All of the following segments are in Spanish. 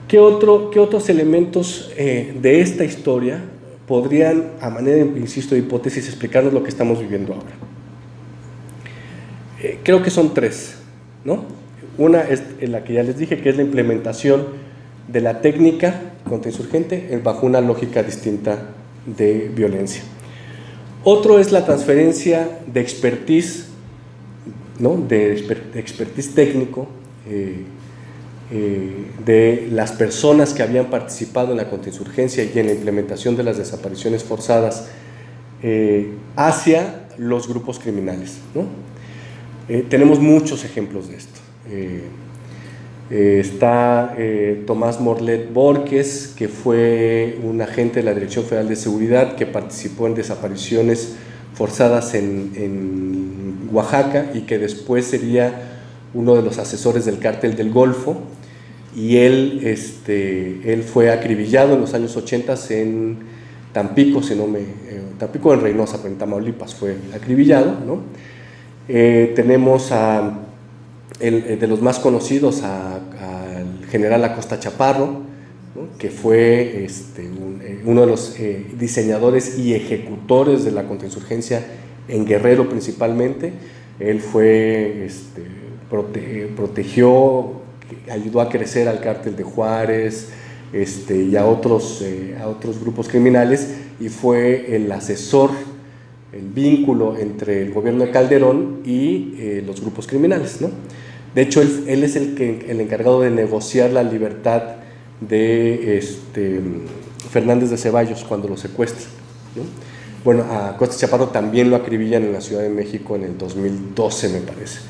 ¿Qué otros elementos de esta historia podrían, a manera, insisto, de hipótesis, explicarnos lo que estamos viviendo ahora? Creo que son tres, ¿no? Una es la que ya les dije, que es la implementación de la técnica contrainsurgente bajo una lógica distinta de violencia. Otro es la transferencia de expertise, ¿no? de expertise técnico de las personas que habían participado en la contrainsurgencia y en la implementación de las desapariciones forzadas hacia los grupos criminales, ¿no? Tenemos muchos ejemplos de esto. Está Tomás Morlet Borges, que fue un agente de la Dirección Federal de Seguridad que participó en desapariciones forzadas en Oaxaca y que después sería uno de los asesores del Cártel del Golfo, y él fue acribillado en los años 80 en Tampico, Tampico en Reynosa, pero en Tamaulipas fue acribillado, ¿no? Tenemos de los más conocidos al general Acosta Chaparro, ¿no? Que fue uno de los diseñadores y ejecutores de la contrainsurgencia en Guerrero principalmente. Él fue, protegió, ayudó a crecer al Cártel de Juárez y a otros grupos criminales, y fue el asesor, el vínculo entre el gobierno de Calderón y los grupos criminales, ¿no? De hecho, él es el encargado de negociar la libertad de Fernández de Ceballos cuando lo secuestra, ¿no? Bueno, a Acosta Chaparro también lo acribillan en la Ciudad de México en el 2012, me parece.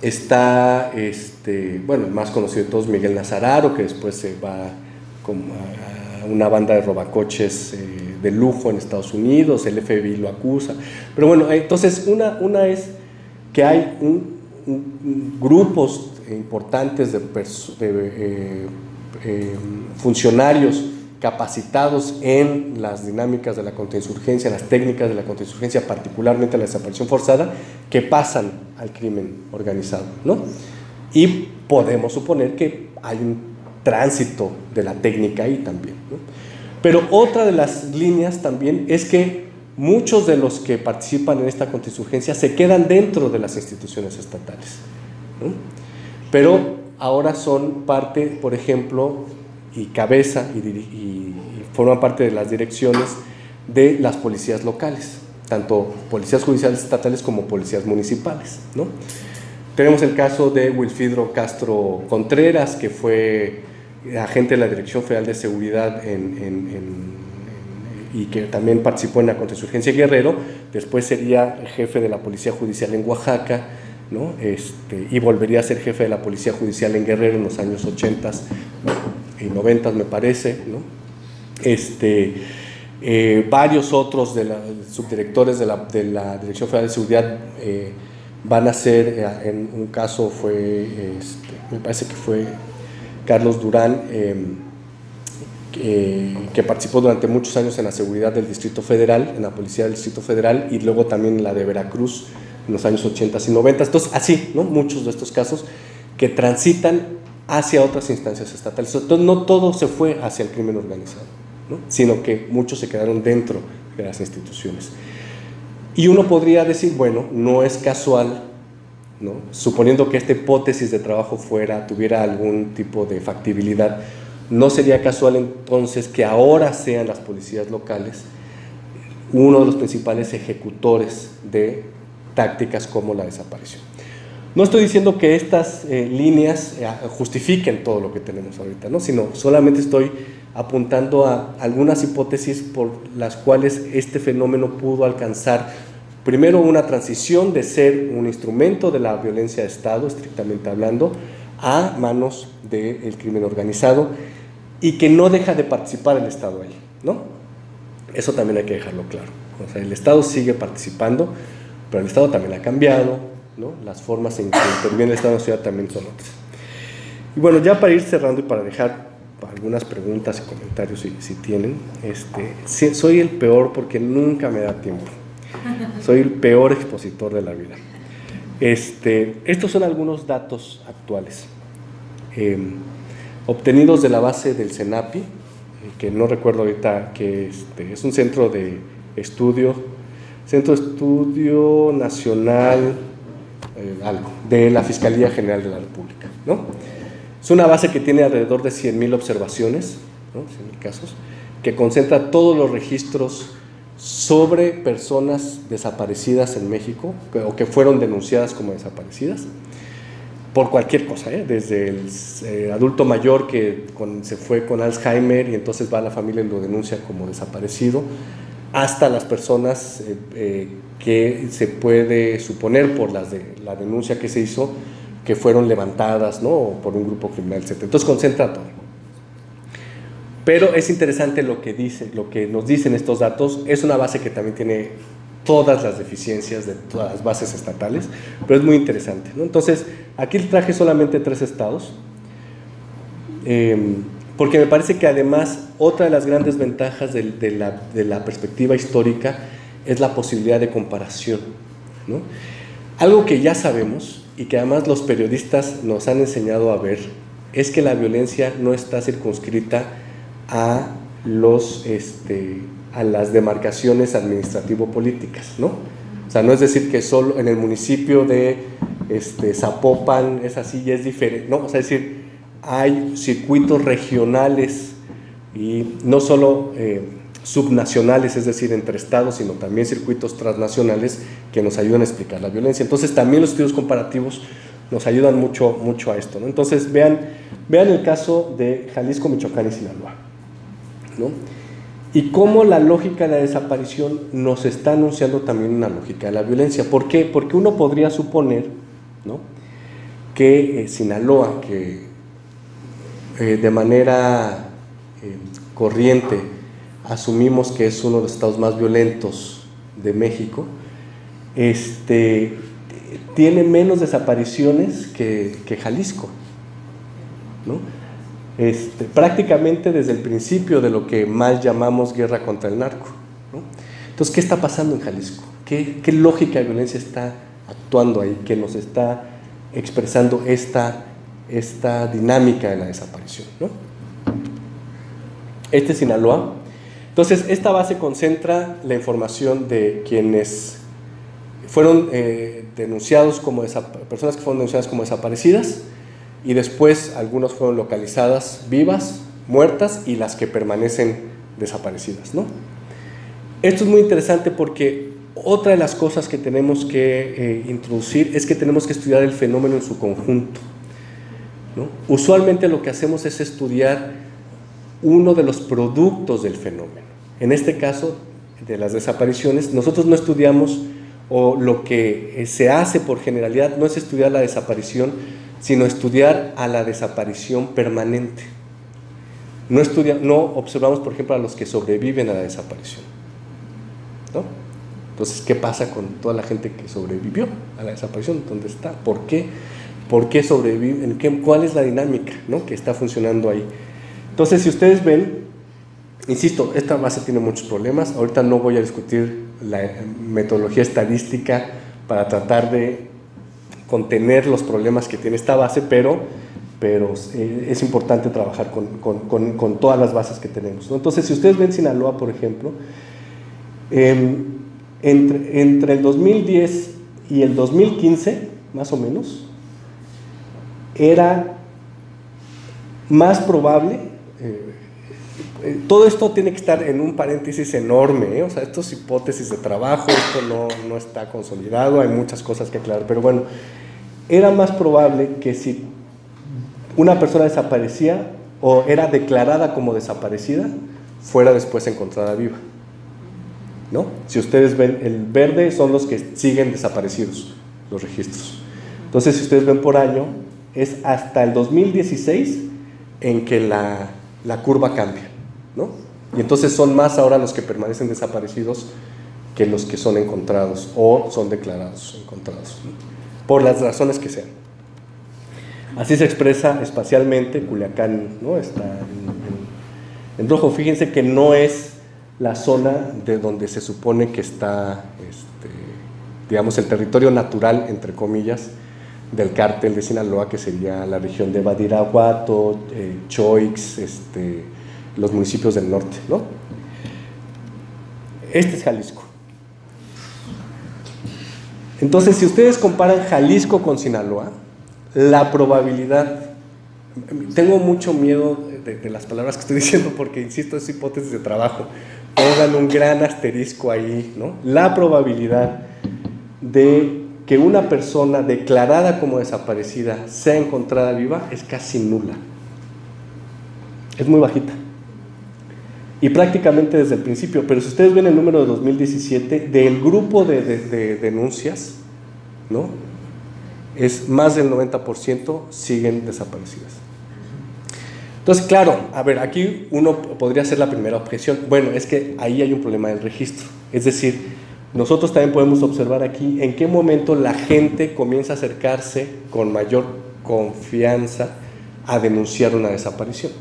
Está, bueno, el más conocido de todos, Miguel Nazararo, que después se va a una banda de robacoches de lujo en Estados Unidos, el FBI lo acusa. Pero bueno, entonces una es que hay grupos importantes de funcionarios capacitados en las dinámicas de la contrainsurgencia, las técnicas de la contrainsurgencia, particularmente la desaparición forzada, que pasan al crimen organizado, ¿no? Y podemos suponer que hay un tránsito de la técnica ahí también, ¿no? Pero otra de las líneas también es que muchos de los que participan en esta contrainsurgencia se quedan dentro de las instituciones estatales, ¿no? Pero ahora son parte, por ejemplo, y cabeza y forman parte de las direcciones de las policías locales, tanto policías judiciales estatales como policías municipales, ¿no? Tenemos el caso de Wilfrido Castro Contreras, que fue agente de la Dirección Federal de Seguridad y que también participó en la contrainsurgencia Guerrero. Después sería jefe de la Policía Judicial en Oaxaca, ¿no? Y volvería a ser jefe de la Policía Judicial en Guerrero en los años 80 y 90, me parece, ¿no? Varios otros subdirectores de la Dirección Federal de Seguridad van a ser, en un caso me parece que fue Carlos Durán, que participó durante muchos años en la seguridad del Distrito Federal, en la Policía del Distrito Federal, y luego también en la de Veracruz en los años 80 y 90. Entonces, así, ¿no? Muchos de estos casos que transitan hacia otras instancias estatales. Entonces, no todo se fue hacia el crimen organizado, ¿no? Sino que muchos se quedaron dentro de las instituciones. Y uno podría decir, bueno, no es casual, ¿no? Suponiendo que esta hipótesis de trabajo tuviera algún tipo de factibilidad, no sería casual entonces que ahora sean las policías locales uno de los principales ejecutores de tácticas como la desaparición. No estoy diciendo que estas líneas justifiquen todo lo que tenemos ahorita, ¿no? Sino solamente estoy apuntando a algunas hipótesis por las cuales este fenómeno pudo alcanzar primero una transición de ser un instrumento de la violencia de Estado, estrictamente hablando, a manos del crimen organizado, y que no deja de participar el Estado ahí, ¿no? Eso también hay que dejarlo claro. O sea, el Estado sigue participando, pero el Estado también ha cambiado, ¿no? Las formas en que interviene el Estado en la ciudad también son otras. Y bueno, ya para ir cerrando y para dejar algunas preguntas y comentarios si tienen, soy el peor porque nunca me da tiempo. Soy el peor expositor de la vida. Estos son algunos datos actuales. obtenidos de la base del CENAPI, que no recuerdo ahorita, que es un centro de estudio, Centro de Estudio Nacional, algo, de la Fiscalía General de la República, ¿no? Es una base que tiene alrededor de 100,000 observaciones, ¿no? 100,000 casos, que concentra todos los registros sobre personas desaparecidas en México, o que fueron denunciadas como desaparecidas, por cualquier cosa, desde el adulto mayor que se fue con Alzheimer y entonces va a la familia y lo denuncia como desaparecido, hasta las personas que se puede suponer por la denuncia que se hizo que fueron levantadas, ¿no? Por un grupo criminal, etc. Entonces concentra todo. Pero es interesante lo que nos dicen estos datos. Es una base que también tiene todas las deficiencias de todas las bases estatales, pero es muy interesante, ¿no? Entonces, aquí traje solamente 3 estados, porque me parece que además otra de las grandes ventajas de la perspectiva histórica es la posibilidad de comparación, ¿no? Algo que ya sabemos y que además los periodistas nos han enseñado a ver es que la violencia no está circunscrita a las demarcaciones administrativo-políticas, ¿no? O sea, no es decir que solo en el municipio de Zapopan es así y es diferente, ¿no? O sea, es decir, hay circuitos regionales y no solo subnacionales, es decir, entre estados, sino también circuitos transnacionales que nos ayudan a explicar la violencia. Entonces, también los estudios comparativos nos ayudan mucho a esto, ¿no? Entonces, vean el caso de Jalisco, Michoacán y Sinaloa, ¿no? Y cómo la lógica de la desaparición nos está anunciando también una lógica de la violencia. ¿Por qué? Porque uno podría suponer, ¿no?, que Sinaloa, que de manera corriente asumimos que es uno de los estados más violentos de México, tiene menos desapariciones que Jalisco, ¿no? Prácticamente desde el principio de lo que mal llamamos guerra contra el narco, ¿no? Entonces, ¿qué está pasando en Jalisco? ¿Qué lógica de violencia está actuando ahí, que nos está expresando esta dinámica de la desaparición, ¿no? Es Sinaloa. Entonces, esta base concentra la información de quienes fueron denunciados como personas que fueron denunciadas como desaparecidas, y después algunos fueron localizadas vivas, muertas, y las que permanecen desaparecidas, ¿no? Esto es muy interesante porque otra de las cosas que tenemos que introducir es que tenemos que estudiar el fenómeno en su conjunto, ¿no? Usualmente lo que hacemos es estudiar uno de los productos del fenómeno. En este caso, de las desapariciones, nosotros no estudiamos, o lo que se hace por generalidad no es estudiar la desaparición, sino estudiar a la desaparición permanente. No observamos, por ejemplo, a los que sobreviven a la desaparición, ¿no? Entonces, ¿qué pasa con toda la gente que sobrevivió a la desaparición? ¿Dónde está? ¿Por qué? ¿Por qué sobreviven? ¿Cuál es la dinámica, ¿no?, que está funcionando ahí? Entonces, si ustedes ven, insisto, esta base tiene muchos problemas. Ahorita no voy a discutir la metodología estadística para tratar de contener los problemas que tiene esta base, pero es importante trabajar con todas las bases que tenemos, ¿no? Entonces, si ustedes ven Sinaloa, por ejemplo, entre el 2010 y el 2015, más o menos, era más probable, todo esto tiene que estar en un paréntesis enorme, o sea, esto es hipótesis de trabajo, esto no está consolidado, hay muchas cosas que aclarar, pero bueno, era más probable que si una persona desaparecía o era declarada como desaparecida, fuera después encontrada viva, ¿no? Si ustedes ven, el verde son los que siguen desaparecidos, los registros. Entonces, si ustedes ven por año, es hasta el 2016 en que la curva cambia, ¿no? Y entonces son más ahora los que permanecen desaparecidos que los que son encontrados o son declarados encontrados, ¿no?, por las razones que sean. Así se expresa espacialmente. Culiacán, ¿no?, está en rojo. Fíjense que no es la zona de donde se supone que está, digamos, el territorio natural, entre comillas, del cártel de Sinaloa, que sería la región de Badiraguato, Choix, los municipios del norte, ¿no? Este es Jalisco. Entonces, si ustedes comparan Jalisco con Sinaloa, la probabilidad, tengo mucho miedo de las palabras que estoy diciendo porque, insisto, es hipótesis de trabajo, pongan un gran asterisco ahí, ¿no? La probabilidad de que una persona declarada como desaparecida sea encontrada viva es casi nula, es muy bajita. Y prácticamente desde el principio, pero si ustedes ven el número de 2017, del grupo de denuncias, ¿no? Es más del 90% siguen desaparecidas. Entonces, claro, a ver, aquí uno podría hacer la primera objeción. Bueno, es que ahí hay un problema del registro. Es decir, nosotros también podemos observar aquí en qué momento la gente comienza a acercarse con mayor confianza a denunciar una desaparición,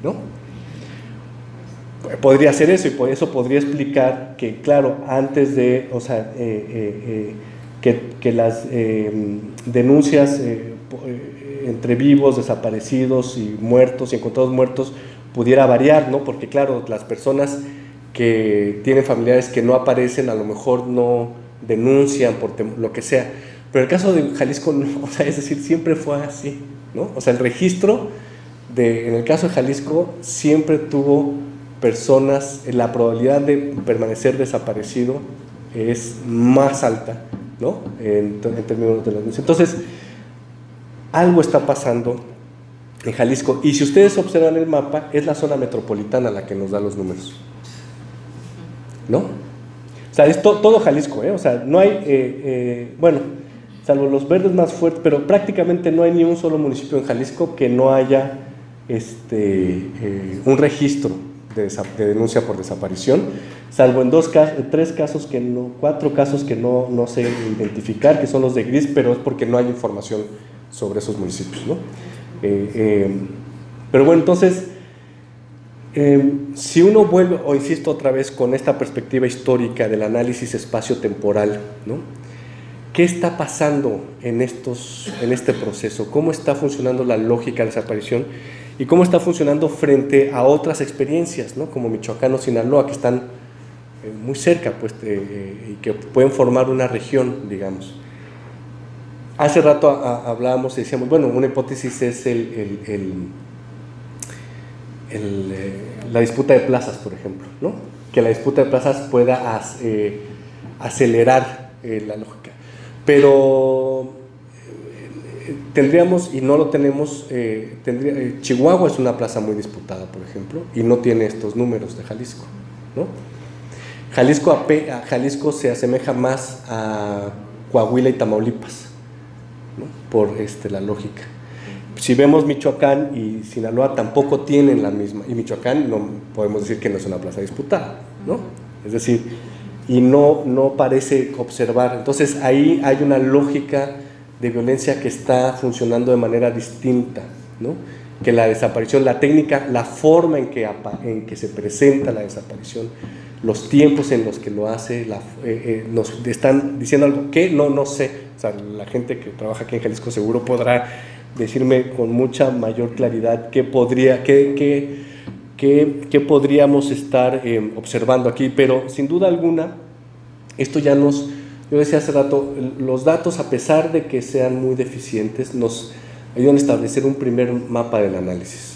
¿no? Podría ser eso, y por eso podría explicar que, claro, antes de, o sea, que las denuncias entre vivos, desaparecidos y muertos y encontrados muertos pudiera variar, ¿no? Porque, claro, las personas que tienen familiares que no aparecen a lo mejor no denuncian por lo que sea, pero el caso de Jalisco no, o sea, es decir, siempre fue así, ¿no? O sea, el registro en el caso de Jalisco siempre tuvo personas, la probabilidad de permanecer desaparecido es más alta, ¿no? En términos de la denuncia. Entonces, algo está pasando en Jalisco, y si ustedes observan el mapa, es la zona metropolitana la que nos da los números, ¿no? O sea, es todo Jalisco, ¿eh? O sea, no hay, bueno, salvo los verdes más fuertes, pero prácticamente no hay ni un solo municipio en Jalisco que no haya un registro de denuncia por desaparición, salvo en 4 casos que no sé identificar, que son los de gris, pero es porque no hay información sobre esos municipios, ¿no? Pero bueno, entonces, si uno vuelve, o insisto otra vez con esta perspectiva histórica del análisis espacio-temporal, ¿no? ¿Qué está pasando en este proceso? ¿Cómo está funcionando la lógica de desaparición? ¿Y cómo está funcionando frente a otras experiencias, ¿no? Como Michoacán o Sinaloa, que están muy cerca, pues, y que pueden formar una región, digamos? Hace rato hablábamos y decíamos, bueno, una hipótesis es la disputa de plazas, por ejemplo, ¿no? Que la disputa de plazas pueda acelerar la lógica. Pero tendríamos, y no lo tenemos, Chihuahua es una plaza muy disputada, por ejemplo, y no tiene estos números de Jalisco, ¿no? Jalisco se asemeja más a Coahuila y Tamaulipas, ¿no? Por la lógica. Si vemos Michoacán y Sinaloa, tampoco tienen la misma, y Michoacán no podemos decir que no es una plaza disputada, ¿no? Es decir, y no parece observar. Entonces ahí hay una lógica de violencia que está funcionando de manera distinta, ¿no? Que la desaparición, la técnica, la forma en que se presenta la desaparición, los tiempos en los que lo hace, nos están diciendo algo que no sé. O sea, la gente que trabaja aquí en Jalisco seguro podrá decirme con mucha mayor claridad qué podríamos estar observando aquí, pero sin duda alguna, esto ya yo decía hace rato, los datos, a pesar de que sean muy deficientes, nos ayudan a establecer un primer mapa del análisis.